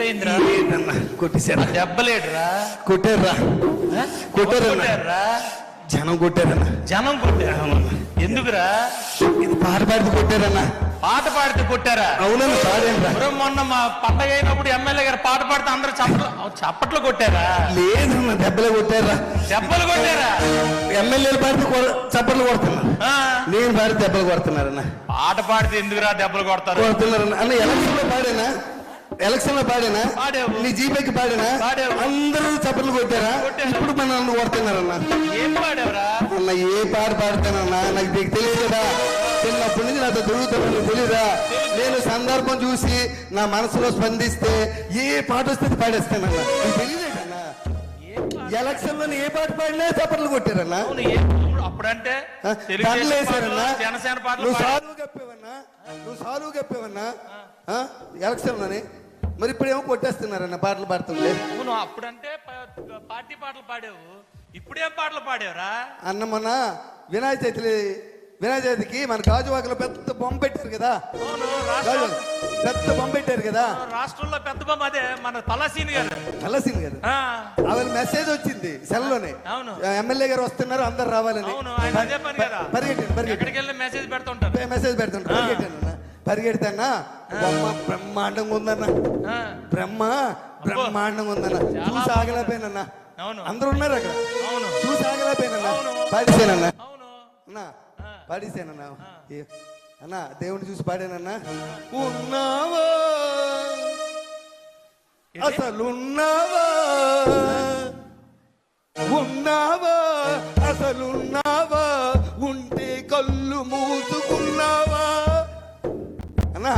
ఏమైందిరా? కొట్టేశారు. దెబ్బలేడురా? కొట్టారా? కొట్టారా? జనం కొట్టారన్న. జనం కొట్టారా? ఎందుకురా? ఇది పాట పాడితే కొట్టారన్న. పాట పాడితే కొట్టారా? అవునన్న, పాడేనరా. మొన్న మా పండగ అయినప్పుడు ఎమ్మెల్యే గారు పాట పాడితే అందరూ చప్పట్లు కొట్టారా? లేదన్న, దెబ్బలే కొట్టారా. దెబ్బలు కొట్టారా? ఎమ్మెల్యేలు పాడితే చప్పట్లు కొడుతున్నారు, నేను పాడితే దెబ్బలు కొడుతున్నారన్న. పాట పాడితే ఎందుకురా దెబ్బలు కొడతారు? కొడుతున్నారన్న. అన్న ఎలక్షన్ లో పాడేనా? ఎలక్షన్ లో పాడేనా? నీ జీపీకి పాడేనా? అందరూ చప్పట్లు కొట్టారా? ఇప్పుడు మన నన్ను కొడుతున్నారన్న. ఏం పాడావురా? అన్న ఏ పాట పాడతానన్నా, నాకు నీకు తెలియదు కదా. చిన్నప్పటి నుంచి నాతో తిరుగుతాను, తెలీదా? నేను సందర్భం చూసి నా మనసులో స్పందిస్తే ఏ పాట వస్తే పాడేస్తానన్నా. నీకు తెలియదేటన్నా? ఎలక్షన్ లో ఏ పాట పాడినా చప్పట్లు కొట్టారన్నా. అప్పుడంటే వేసారన్నా. జనసేన పాటలు నువ్వు సాలువు కప్పేవన్నా ఎలక్షన్ లోని. మరి ఇప్పుడు ఏమో కొట్టేస్తున్నారన్న పాటలు పాడుతుంటే. నువ్వు అప్పుడంటే పార్టీ పాటలు పాడావు, ఇప్పుడేం పాటలు పాడావురా? అన్న మొన్న వినాయక చవితికి మన గాజువాకలో పెద్ద బొమ్మ పెట్టారు కదా. పెద్ద బొమ్మ పెట్టారు కదా రాష్ట్రంలో. పెద్ద బొమ్మ అదే మన తలసీని గారు. ఆవిడ మెసేజ్ వచ్చింది సెల్ లోనే, ఎమ్మెల్యే గారు వస్తున్నారు, అందరు రావాలని. మెసేజ్ పెడుతుంటారు. పరిగెడతానా బొమ్మ బ్రహ్మాండంగా ఉందన్న. బ్రహ్మాండంగా ఉందన్న. చూసి ఆగలేకపోయినన్నా. అందరు ఉన్నారు అక్కడ, చూసి ఆగలేకపోయినన్నా. పాడిసేనన్నా అన్నా, పాడిసేనన్నా. అన్నా దేవుని చూసి పాడానన్నా. ఉన్నావా అసలున్నావా, ఉన్నావా అసలున్నావా, ఉంటే కళ్ళు మూసుకున్నావా అన్నా.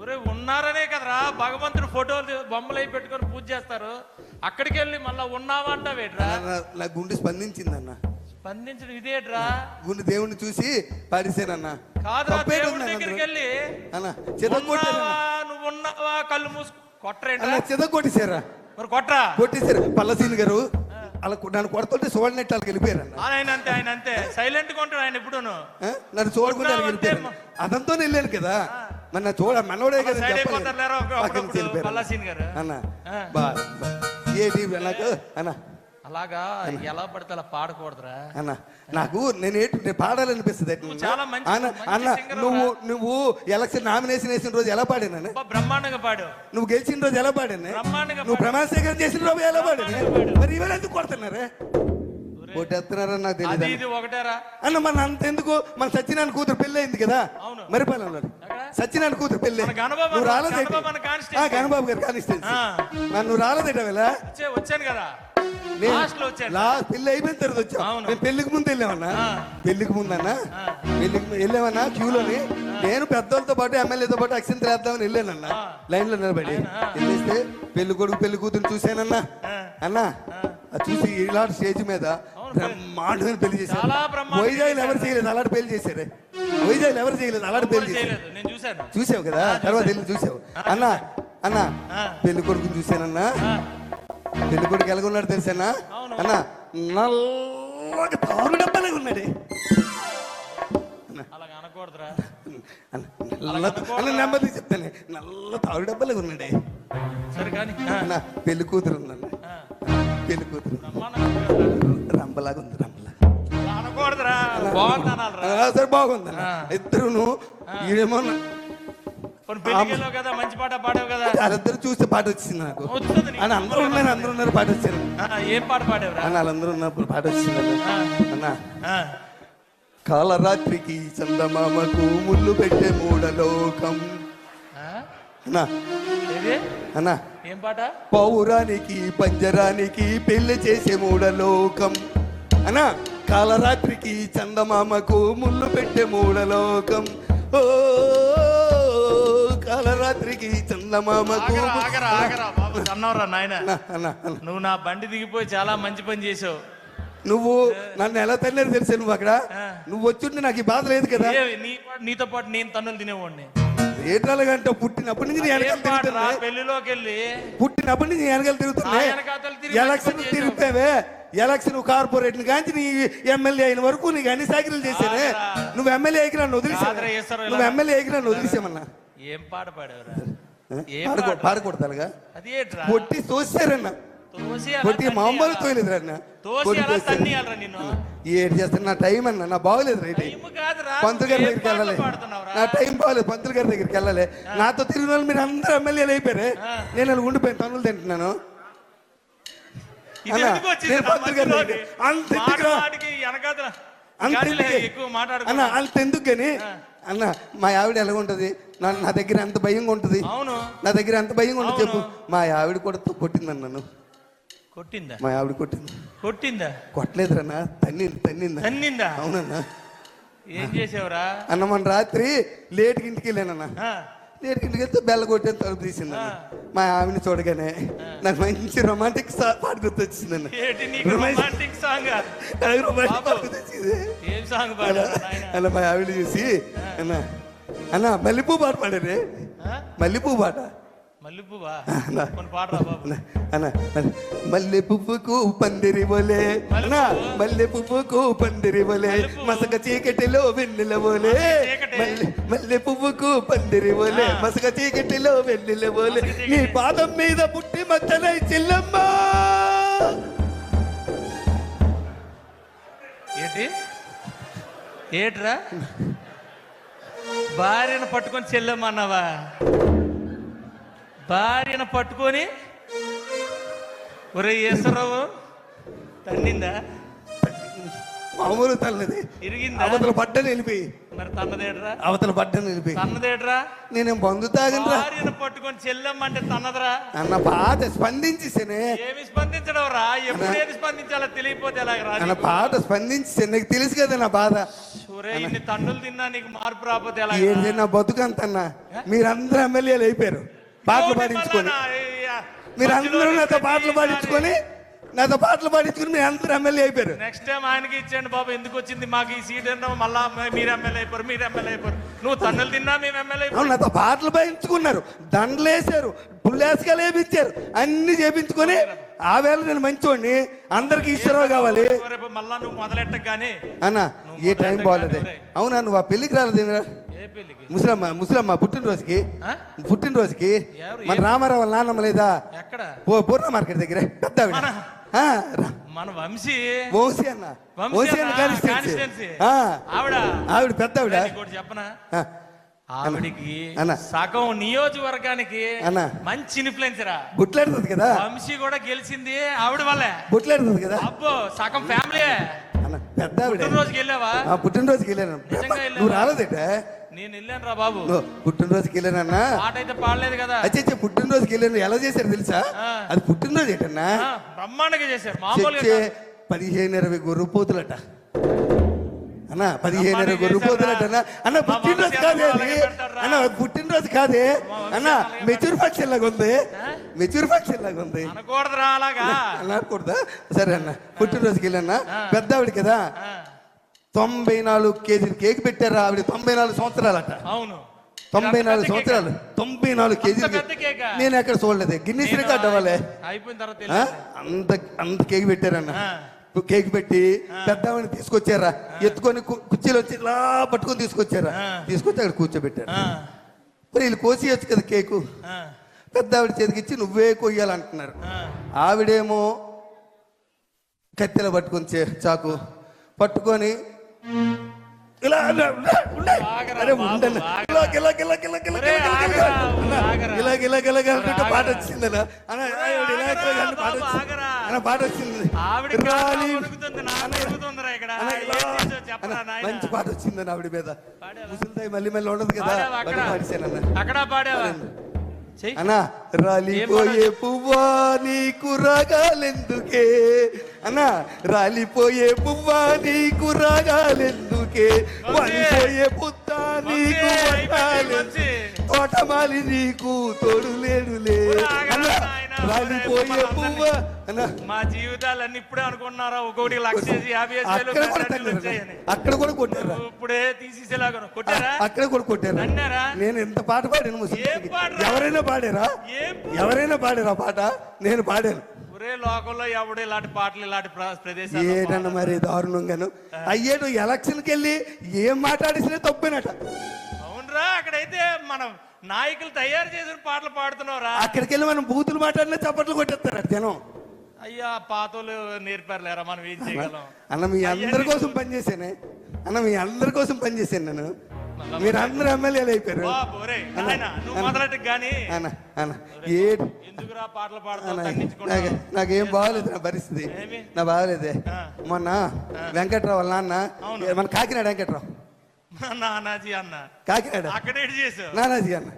ఒరే ఉన్నారనే కదరా భగవంతుడు ఫోటోలు బొమ్మలు అయి పెట్టుకొని పూజ చేస్తారు. అక్కడికి వెళ్ళి మళ్ళా ఉన్నావా అంటావేట్రా? నా గుండె స్పందించిందన్న. స్పందించడం ఇదేట్రా? గుండె దేవుణ్ణి చూసి పాడిసేనన్నా. కాదురా, దేవుడి దగ్గరికి వెళ్ళి నువ్వు ఉన్నావా కళ్ళు మూసుకు కొట్టరేంట్రా? కొట్టేశారా? మరి కొట్టరా? కొట్టేశారు. పల్లసీని గారు అలా నన్ను కొడుతుంటే చూడనట్టు వాళ్ళకి వెళ్ళిపోయారు. ఆయన అంతే సైలెంట్ గా ఉంటాడు ఆయన. ఎప్పుడు నన్ను చూడకుండా వెళ్ళిపోయారు. అదంతా వెళ్ళాను కదా. మన మనోడే కదా అన్న. ఏది నాకు అన్న అలాగా ఎలా పడితే అలా పాడకూడదురా అన్న. నాకు నేను పాడాలనిపిస్తుంది అన్న. నువ్వు ఎలక్షన్ నామినేషన్ వేసిన రోజు ఎలా పాడాను? బ్రహ్మాండంగా పాడావు. నువ్వు గెలిచిన రోజు ఎలా పాడాను? నువ్వు ప్రమాణ స్వీకారం చేసిన రోజు ఎలా పాడాను? మరి ఇవాళ ఎందుకు కొడుతున్నారే? కొట్టేస్తున్నారని నాకు తెలియదు అన్న. మన అంత ఎందుకు? మన సత్యనారాయణ కూతురు పెళ్లి అయింది కదా మరిపాలెంలో. సత్యనారాయణ కూతురు పెళ్లి నువ్వు రాలేదే? గణబాబు గారు కానిస్టెన్సీ. నువ్వు రాలేదేట వేళ? వచ్చాను కదా. పెళ్లి అయిపోయిన తర్వాత వచ్చావు. మేము పెళ్లికి ముందు వెళ్ళామన్నా. పెళ్లికి ముందన్నా వెళ్ళామన్నా క్యూలోని. నేను పెద్దోళ్ళతో పాటు ఎమ్మెల్యేతో పాటు అక్షంతలు వేద్దామని వెళ్ళానన్నా. లైన్ లో నిలబడి వెళ్ళేస్తే పెళ్లి కొడుకు పెళ్లి కూతురు చూశానన్నా. అన్నా అది చూసి ఇలాంటి స్టేజ్ మీద బ్రహ్మాండమైన పెళ్లి చేశారు. వైజాగ్ ఎవరు చేయలేదు అలాంటి పెళ్లి చేశారే. వైజాగ్ ఎవరు చేయలేదు అలాంటి పెళ్లి చేశారు. చూసావు కదా, తర్వాత వెళ్ళి చూసావు అన్నా. అన్నా పెళ్లి కొడుకుని చూశానన్నా. పెళ్లి కొడుకు ఎలాగున్నాడు తెలుసానా అన్నా? నల్లగా తారు డబ్బాలే ఉన్నాడే. నెమ్మది చెప్తానే, నల్ల తారు డబ్బాలే ఉన్నాడే. అన్నా పెళ్లి కూతురు ఉందన్న. పెళ్లి కూతురు రంపలాగా ఉంది. సరే బాగుందన్న. ఇద్దరును ఏమో మంచి పాట పాడావు కదా. వాళ్ళిద్దరు చూస్తే పాట వచ్చింది నాకు. అందరూ ఉన్నారు పాట వచ్చారు. ఏం పాట పాడావు? వాళ్ళందరూ ఉన్నప్పుడు పాట వచ్చింది అన్న. కాలరాత్రికి చందమామకు ముళ్ళు పెట్టే మూడలోకం అన్నా. అన్నా ఏం పాట? పౌరానికి పంజరానికి పెళ్లి చేసే మూడలోకం అన్నా. కాలరాత్రికి చందమామకు ముళ్ళు పెట్టే మూడలోకం. ఓ కాలరాత్రికి చందమామకు. అన్నవరా నాయన, నువ్వు నా బండి దిగిపోయి చాలా మంచి పని చేసావు. నువ్వు నన్ను ఎలా తల్లేదు తెలుసా? నువ్వు అక్కడ నువ్వు వచ్చుంటే నాకు ఈ బాధ లేదు కదా. నీతో పాటు నేను తన్నులు తినేవాడిని. ఏటాలంటే పుట్టినప్పటి నుంచి పెళ్లిలోకి వెళ్ళి పుట్టినప్పటి నుంచి వెనకాల తిరుగుతున్నా. ఎలక్షన్ తిరిగిపోయావే. ఎలక్షన్ కార్పొరేట్ కాంచి నీ ఎమ్మెల్యే అయిన వరకు నీకు అన్ని సాకిరీలు చేశానే. నువ్వు ఎమ్మెల్యే అయికి నన్ను వదిలేసావు. నువ్వు ఎమ్మెల్యే అయికి నన్ను వదిలేసామన్నా. ఏం పాట పాడావురా? పాడకూడదు అలాగా. అది ఏంట్రా కొట్టి తోసారన్న, కొట్టి మామూలు తోయలేదు అన్న. నిన్ను ఏడు చేస్తాను, నా టైం అన్న, నా బాగోలేదు రైట్. పంతులు గారి దగ్గరికి వెళ్ళాలి, నా టైం బాగోలేదు. పంతులు గారి దగ్గరికి వెళ్ళాలి. నాతో తిరిగిన వాళ్ళు మీరు అందరూ ఎమ్మెల్యేలు అయిపోయారు, నేను అలా ఉండిపోయాను, తన్నులు తింటున్నాను. అంతెందుకు కానీ అన్న, మా ఆవిడ ఎలా ఉంటది, నా దగ్గర ఎంత భయంగా ఉంటది, నా దగ్గర ఎంత భయంగా ఉంటుంది చెప్పు. మా ఆవిడ కూడా కొట్టింది నన్ను. కొట్టిందా? మా ఆవిడ కొట్టిందా? కొట్టలేదురన్నా, తన్నిందా. అవునన్నా. ఏం చేసావురా అన్న? మన రాత్రి లేట్కి ఇంటికి వెళ్ళానన్నా. లేట్కి ఇంటికి వెళ్తే బెల్ల కొట్టే తలుపు తీసింది. మా ఆవిడని చూడగానే నాకు మంచి రొమాంటిక్ పాట గుర్తొచ్చిందన్న. అలా మా ఆవిడ చూసి అన్న మల్లెపూ పాట పాడారే, మల్లెపూ పాట. మల్లె పువ్వుకు పందిరి బోలే అన్నా, మల్లె పువ్వుకు పందిరి బోలే, మసక చీకటిలో వెన్నెల బోలే. మల్లె పువ్వుకు పందిరి బోలే, మసక చీకటిలో వెన్నెల బోలే, నీ పాదం మీద పుట్టి మచ్చలై చెల్లమ్మ. ఏట్రా భార్యను పట్టుకొని చెల్లమ్మన్నావా? భార్యను పట్టుకొని ఒరే ఈశ్వరరావు తన్నిందా? మామూలు తల్లది, ఇరిగిందా? అవతల పడ్డని వెళ్ళిపోయి. మరి తన్నదేట్రా? అవతల పడ్డని వెళ్ళిపోయి. తన్నదేట్రా? నేనేం బంధు తాగనరా. భార్యను పట్టుకొని చెల్లమ్మంటే తన్నదరా అన్న? పాట స్పందించేసేనే. ఏమి స్పందించడం రా? ఎప్పుడేది స్పందించాలో తెలియపోతే ఎలాగ అన్న? పాట స్పందించే, నీకు తెలుసు కదా నా బాధ. ఇన్ని తన్నులు తిన్నా నీకు మార్పు రాకపోతే ఎలా? ఏంటి నా బతుకంతన్నా, మీరందరూ ఎమ్మెల్యేలు అయిపోయారు పాటలు పాడించుకొని. మీరందరూ నాతో పాటలు పాడించుకొని మీరు అందరూ ఎమ్మెల్యే అయిపోయారు. నెక్స్ట్ టైం ఆయనకి ఇచ్చేయండి బాబు. ఎందుకు వచ్చింది మాకు ఈ సీట్ అంటే మళ్ళా మీరు ఎమ్మెల్యే అయిపోరు. నువ్వు తన్నులు తిన్నా మేము ఎమ్మెల్యే అయిపోయాం. నాతో పాటలు పాడించుకున్నారు, దండలు వేసారు, పుల్లేసుకలు వేపించారు, అన్ని చేపించుకొని ఆ వేళ నేను మంచోడిని, అందరికి ఈశ్వరరావు కావాలి. మళ్ళా నువ్వు మొదలెట్టగానే అన్న ఏ టైం బాగోలేదు. అవునా? నువ్వు ఆ పెళ్లికి రాలేదు? ముసలమ్మ పుట్టినరోజుకి మన రామారావు నాన్నమ్మ లేదా? పూర్ణ మార్కెట్ దగ్గర పెద్ద మన వంశీ అన్న, ఆవిడ పెద్ద ఆవిడ. చెప్పనా, ఆవిడికి సగం నియోజకవర్గానికి మంచి ఇన్ఫ్లుయెన్సరా. బుట్లాడుతుంది కదా, వంశీ కూడా గెలిచింది ఆవిడ వల్లే. బుట్లాడుతుంది కదా. అబ్బో సగం ఫ్యామిలీ. పెద్ద ఆవిడ. పుట్టినరోజుకి వెళ్ళావా? పుట్టినరోజుకి వెళ్ళాను. నువ్వు రాలేదేట? నేను వెళ్ళాను రా బాబు. పుట్టినరోజుకి వెళ్ళానన్నా. పాట అయితే పాడలేదు కదా. అచ్చే పుట్టినరోజుకి వెళ్ళాను. ఎలా చేశారు తెలుసా? అది పుట్టినరోజు ఏంటన్నా? బ్రహ్మాండంగా చేశారు. మామూలుగా 15-20 గొర్రెపోతులట అన్న, 15-20 గొర్రెపోతులట అన్న. పుట్టినరోజు కాదే అది అన్న, పుట్టినరోజు కాదే అన్న. మెచ్యూర్ ఫంక్షన్ లాగా ఉంది, అనకూడదురా అలాగా. అనకూడదా? సరే అన్న, పుట్టినరోజుకి వెళ్ళానా. పెద్ద ఆవిడ కదా, 94 కేజీలు కేక్ పెట్టారా ఆవిడ. 94 సంవత్సరాలట. అవును, 94 సంవత్సరాలు, 94 కేజీలు. నేను ఎక్కడ చూడలేదు. గిన్నీస్ రికార్డ్ అవ్వాలి. అంత కేక్ పెట్టారన్న. కేక్ పెట్టి పెద్దవాడిని తీసుకొచ్చారా, ఎత్తుకొని కుర్చీలు వచ్చి ఇలా పట్టుకొని తీసుకొచ్చారా, తీసుకొచ్చి అక్కడ కూర్చోబెట్టారు. మరి వీళ్ళు కోసేయచ్చు కదా కేకు. పెద్ద ఆవిడ చేతికి ఇచ్చి నువ్వే కొయ్యాలంటున్నారు. ఆవిడేమో కత్తెల పట్టుకొని చాకు పట్టుకొని ఇలా పాట వచ్చిందన్న. పాట వచ్చింది, మంచి పాట వచ్చిందని ఆవిడ మీద. ముసలిదాయి మళ్ళీ ఉండదు కదా, అక్కడ పాడేవా? అన్నా రాలిపోయే పువ్వా నీకు రాగాలెందుకే అన్నా, రాలిపోయే పువ్వా నీకు రాగాలెందుకే, వాలిపోయే పుత్త నీకు తోటమాలి నీకు తోడు లేడులే అన్నా. రాలిపోయే పువ్వా అన్నా. మా జీవితాలన్నీ ఇప్పుడే అనుకున్నారా? ఒక్కొక్కటి 1,50,000 అక్కడ కూడా కొట్టారా? ఇప్పుడే తీసేసేలాగా కొట్టారా? అక్కడ కూడా కొట్టారా? నేను ఎంత పాట పాడాను. ఎవరైనా పాడారా పాట? నేను పాడాను. ఒరే లోకంలో ఎవడు ఇలాంటి పాటలు ఇలాంటి ప్రదేశాలు ఏటన్నా మరి దారుణంగాను. అయ్యేటు ఎలక్షన్కి వెళ్ళి ఏం మాట్లాడేసినా తప్పేనట. అవునరా, అక్కడైతే మనం నాయకులు తయారు చేసిన పాటలు పాడుతున్నావురా. అక్కడికి వెళ్ళి మనం బూతులు మాట్లాడినా చప్పట్లు కొట్టేస్తారు జనం. అయ్యా పాతోలు నేర్పారులేరా, మనం ఏం చేయగలం. అన్న మీ అందరి కోసం పనిచేసానే, అన్న మీ అందరి కోసం పనిచేసాను నేను. మీరు అందరూ ఎమ్మెల్యేలు అయిపోయారు. నువ్వు మొదలెట్టు గానీ అన్న అన్న ఏ ఎందుకురా పాటలు పాడుతున్నావు? నాకేం బాగలేదు నా పరిస్థితి, నా బాగలేదే. మొన్న వెంకట్రావు వాళ్ళ నాన్న, మన కాకినాడ వెంకట్రావు నానాజీ అన్న కాకినాడ అక్కడే చేసావు. నానాజీ అన్న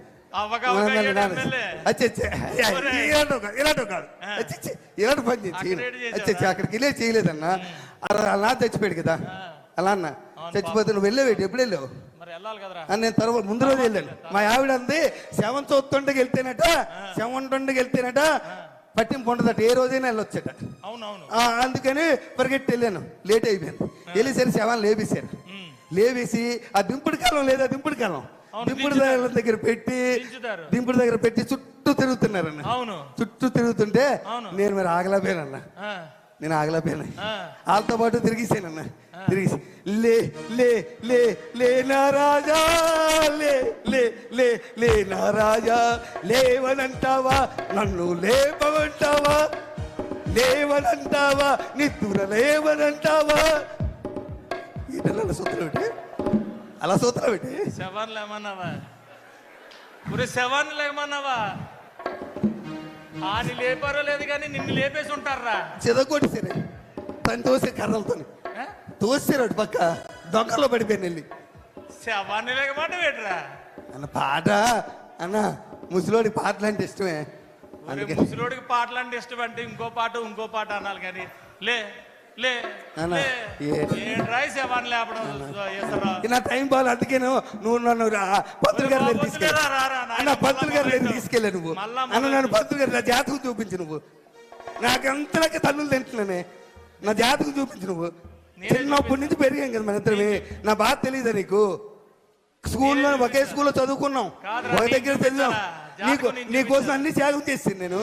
ఇలాంటి పని చేసి అక్కడికి వెళ్ళే చేయలేదన్న. అలా చచ్చిపోయాడు కదా అలా అన్న. చచ్చిపోతే నువ్వు వెళ్ళేవేటి? ఎప్పుడు వెళ్ళావు? నేను తర్వాత ముందు రోజు వెళ్ళాను. మా ఆవిడ అంది శవం చూస్తుండకి వెళ్తేనట, శవం ఉండకి వెళ్తేనట పట్టింపు ఉండదట, ఏ రోజైనా వెళ్ళొచ్చట. అందుకని పరిగెట్టి వెళ్ళాను, లేట్ అయిపోయింది. వెళ్ళేసరి శవాన్ని లేపేశారు. లేవేసి ఆ దింపుడు కాలం లేదా, దింపుడు కాలం దింపుడు దగ్గర పెట్టి చుట్టూ తిరుగుతున్నారన్న. చుట్టూ తిరుగుతుంటే నేను మరి ఆగలేకపోయానన్న. నేను ఆగలేకపోయాను, వాళ్ళతో పాటు తిరిగిసానన్న. తిరిగి లే లే లే లే నా రాజా, లే లే లే లే నా రాజా, లేవనంటావా నన్ను లేపమంటావా, లేవనంటావా నిద్ర లేవనంటావా. ఈటల సూత్రం పెట్టి అలా సూత్రం పెట్టి శవాన్ని లేమన్నావా? శవాన్ని లేమన్నావా? ఆని లేపారో లేదు కానీ నిన్ను లేపేసి ఉంటారా. చెదకొట్టేసారు తను తోసే కర్రలతో తోసారు అటు పక్క దొంగలో పడిపోయాను వెళ్ళి. శవాన్ని లేకమాట వేటరా అన్న పాట అన్న. ముసలోడికి పాటలు అంటే ఇష్టమే. ముసలోడికి పాటలు అంటే ఇష్టం అంటే ఇంకో పాట అనాలి కానీ లే లే శవాన్ని లేపడం నా టైం బాగా. అందుకే నువ్వు నన్ను పంతులు గారి దగ్గర తీసుకెళ్ళా అన్న. పంతులు గారి దగ్గర తీసుకెళ్ళా నువ్వు అన్న. నన్ను పంతులు గారి నా జాతకం చూపించు నువ్వు. నాకంతలాగే తల్లులు తింటున్నానే, నా జాతకం చూపించు నువ్వు. చిన్నప్పటి నుంచి పెరిగాం కదా మన ఇద్దరమే. నా బాధ తెలియదా నీకు? స్కూల్లో ఒకే స్కూల్లో చదువుకున్నాం, ఒక దగ్గర చదివాం. నీకోసం అన్ని త్యాగం చేసింది నేను.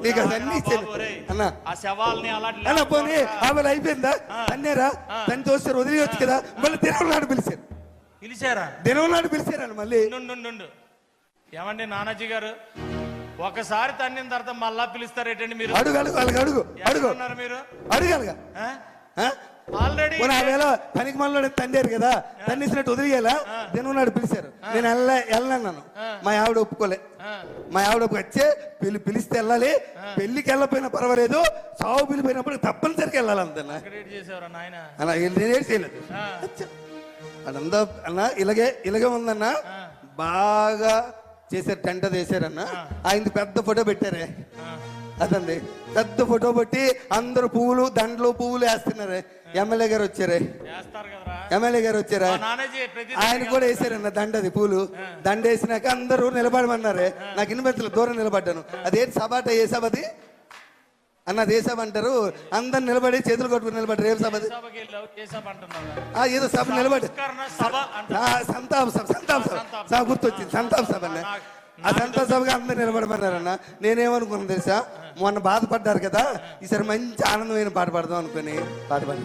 నీకు అది అన్ని ఇచ్చాను అన్న. అన్న పోనీ ఆమె అయిపోయిందా అన్నారా? దాన్ని చూస్తారు వదిలేయచ్చు కదా. మళ్ళీ దినం నాడు పిలిచారా? దినం నాడు పిలిచారని మళ్ళీ. ఏమండి నానాజీ గారు, ఒకసారి తన్నిన తర్వాత మళ్ళా పిలుస్తారేటండి మీరు? అడుగు అడుగు వాళ్ళకి అడుగు అడుగు మీరు అడగాలిగా. ఆల్రెడీ వేళ పనికి మనలో తండారు కదా, తన్నిసినట్టు వదిలేయాలా? దినం నాడు పిలిచారు, నేను వెళ్ళన్నాను. మా ఆవిడ ఒప్పుకోలే. మా ఆవిడ వచ్చే పిలిస్తే వెళ్ళాలి, పెళ్లికి వెళ్ళపోయినా పర్వాలేదు, సాగు పిలిపోయినప్పుడు తప్పనిసరిగా వెళ్ళాలి అంతన్నా. అలా నేనేం చేయలేదు అదంతా అన్న. ఇలాగే ఉందన్న. బాగా చేశారు, టెంట చేశారన్న. ఆయనది పెద్ద ఫోటో పెట్టారే, అదండి పెద్ద ఫోటో పెట్టి అందరు పువ్వులు దండలు పువ్వులు వేస్తున్నారే. ఎమ్మెల్యే గారు వచ్చారే, ఎమ్మెల్యే గారు వచ్చారా, ఆయన కూడా వేసారన్న దండది పూలు. దండ వేసినాక అందరూ నిలబడమన్నారే. నాకు ఇన్వెంతలు దూరం నిలబడ్డాను. అదేంటి సభ అంటే ఏ సభ అది అన్న? ఏ సభ అంటారు? అందరు నిలబడి చేతులు కొట్టుకుని నిలబడ్డారు. ఏం సభ అది? ఏదో సభ నిలబడి సంతాప సభ, సంతాప సభ గుర్తొచ్చింది. సంతాప సభ అన్న. ఆ సంతాప సభగా అందరు నిలబడమన్నారన్న. నేనేమనుకున్నాను తెలుసా, మొన్న బాధపడ్డారు కదా, ఈసారి మంచి ఆనందమైన పాట పాడదాం అనుకుని పాట పాడి.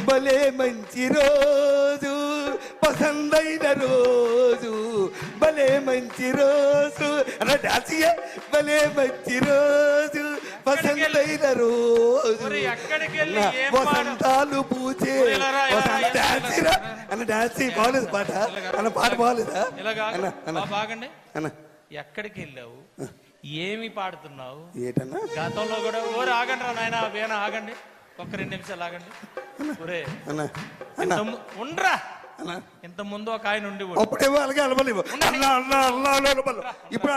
భలే మంచి రోజు, పసందైన రోజు, భలే మంచి రోజు అన్న డాన్సియే. భలే మంచి రోజు, పసందైన రోజు, వసంతాలు పూచే డాన్సీరా అన్న. డాన్సీ బాగలేదు పాట అన్న. పాట బాగలేదా బాగండి అన్న? ఎక్కడికి వెళ్ళావు? ఏమి పాడుతున్నావు? ఏటన్నా గతంలో కూడా ఆగండి రా నాయన, వేణ ఆగండి, ఒక్క 2 నిమిషాలు ఆగండి. ఉండరా, ఇంత ముందు ఒక ఆయన ఉండి అప్పుడేమో అలాగే అలవలేవు. ఇప్పుడు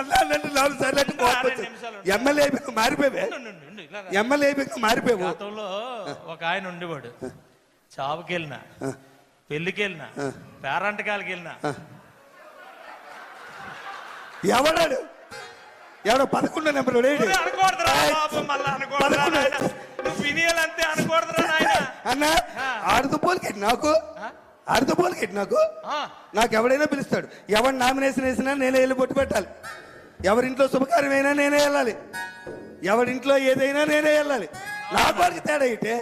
ఎమ్మెల్యే మారిపోయావే, ఎమ్మెల్యే మారిపోయావు. గతంలో ఒక ఆయన ఉండేవాడు. చావుకి వెళ్ళినా, పెళ్లికి వెళ్ళినా, పేరంటకాలకి వెళ్ళినా. ఎవడాడు? ఎవడో 11 నెంబర్ అన్న. ఆడుతూ పోలికెట్టి నాకు, ఆడుతూ పోలికెట్టి నాకు ఎవడైనా పిలుస్తాడు. ఎవరు నామినేషన్ వేసినా నేనే వెళ్ళి బొట్టు పెట్టాలి. ఎవరింట్లో శుభకార్యమైనా నేనే వెళ్ళాలి. ఎవరింట్లో ఏదైనా నేనే వెళ్ళాలి. నా వారికి తేడా అయితే.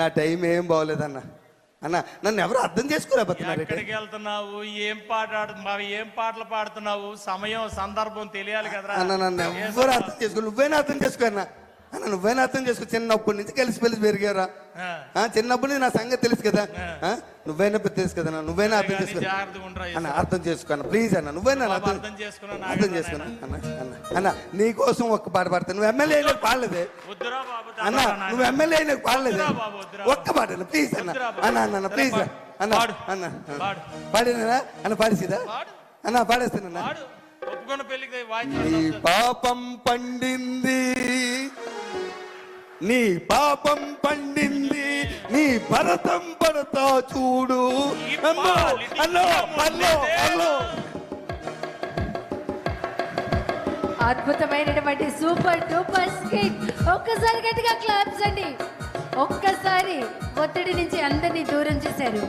నా టైం ఏం బాగోలేదన్న. అన్న నన్ను ఎవరు అర్థం చేసుకోలేకపోతున్నారు. ఎక్కడికి వెళ్తున్నావు, ఏం పాట ఆడుతున్నావు, ఏం పాటలు పాడుతున్నావు, సమయం సందర్భం తెలియాలి కదరా. అన్న నన్ను ఎవరు అర్థం చేసుకో, నువ్వేనా అర్థం చేసుకో అన్న. అన్న నువ్వేనా అర్థం చేసుకో, చిన్నప్పటి నుంచి కలిసి పెరిగారా, చిన్నప్పటి నుంచి నా సంగతి తెలుసు కదా, నువ్వైనా తెలుసు కదా, నువ్వైనా అర్థం చేసుకో అన్న, అర్థం చేసుకో అన్న ప్లీజ్ అన్న, నువ్వైనా అర్థం చేసుకున్నా అన్న. అన్న అన్న నీ కోసం ఒక్క పాట పాడతాను, నువ్వు ఎమ్మెల్యే అయినా పాడలేదే అన్న, నువ్వు ఎమ్మెల్యే అయినా పాడలేదే, ఒక్క పాట అన్న ప్లీజ్ అన్న. అన్న అన్న ప్లీజ్ అన్న, అన్న పాడినా అన్న, పాడేసిదా అన్న, పాడేస్తానన్నా. ఒప్పుకున్న పెళ్లికి నీ పాపం పండింది, నీ పాపం పండింది, నీ భరతం పడతా చూడు. అమ్మో అల్లో అల్లో అల్లో. అద్భుతమైనటువంటి సూపర్ డూపర్ స్కిట్. ఒక్కసారి గట్టిగా క్లాప్స్ అండి. ఒక్కసారి ఒత్తిడి నుంచి అందరినీ దూరం చేశారు.